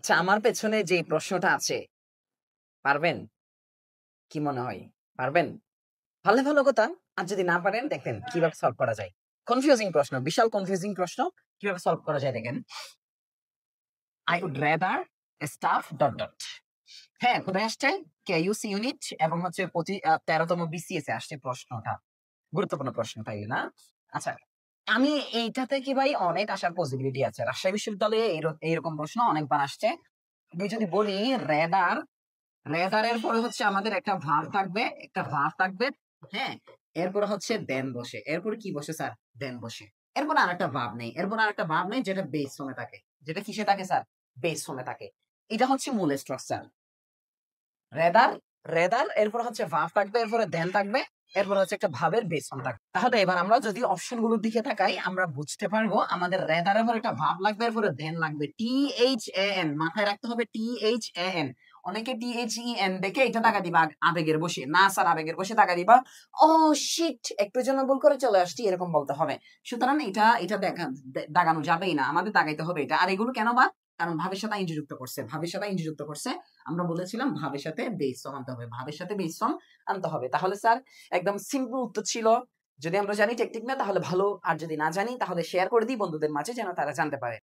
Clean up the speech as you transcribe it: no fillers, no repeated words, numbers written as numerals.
আচ্ছা, আমার পেছনে যে প্রশ্নটা আছে, পারবেন? কি মনে হয়? পারবেন? পারলে ভালো কথা। আর যদি না পারেন দেখেন কিভাবে সলভ করা যায়। কনফিউজিং প্রশ্ন, বিশাল কনফিউজিং প্রশ্ন। কিভাবে সলভ করা যায় দেখেন। I would rather stuff ... হ্যাঁ, কোথায় আসছে? KUC ইউনিট এবং হচ্ছে 13তম BCS এ আসছে প্রশ্নটা। গুরুত্বপূর্ণ প্রশ্ন, তাই না? আচ্ছা, আমি এইটাতে কি ভাই অনেক আসার পসিবিলিটি আছে। রাজশাহী বিশ্ববিদ্যালয়ে এইরকম প্রশ্ন অনেকবার আসছে। আমি যদি বলি রেডার, রেডারের পরে হচ্ছে আমাদের একটা ভার্ব থাকবে, হ্যাঁ। এরপরে হচ্ছে দেন বসে, এরপরে কি বসে স্যার? দেন বসে। এরপর আর একটা ভার্ব নেই যেটা বেস ফর্মে থাকে। যেটা কিসে থাকে স্যার? বেস ফর্মে থাকে। এটা হচ্ছে মূল স্ট্রাকচার। রেডার, এরপর হচ্ছে ভার্ব থাকবে, এরপরে দেন থাকবে, এরপর হচ্ছে একটা ভাবের বেস ফর্ম থাকবে। তাহলে এবার আমরা যদি অপশন গুলোর দিকে তাকাই, আমরা বুঝতে পারবো আমাদের রেডারের পর একটা ভাব লাগবে, এরপরে দেন লাগবে। THAN, মাথায় রাখতে হবে THAN। অনেকে THEN দেখে এটা টাকা দিবা আবেগের বসে। না স্যার, আবেগের বসে টাকা দিবা ও শিট, একটু জন্য ভুল করে চলে আসছি, এরকম বলতে হবে। সুতরাং এটা দাগানো যাবেই না, আমাদের দাগাইতে হবে এটা। আর এগুলো কেন বা? কারণ ভাবের সাথে ইনজি যুক্ত করছে। আমরা বলেছিলাম ভাবের সাথে বেস ফর্ম আনতে হবে, আনতে হবে। তাহলে স্যার একদম সিম্পল উত্তর ছিল। যদি আমরা জানি টেকনিক না, তাহলে ভালো। আর যদি না জানি, তাহলে শেয়ার করে দিই বন্ধুদের মাঝে, যেন তারা জানতে পারে।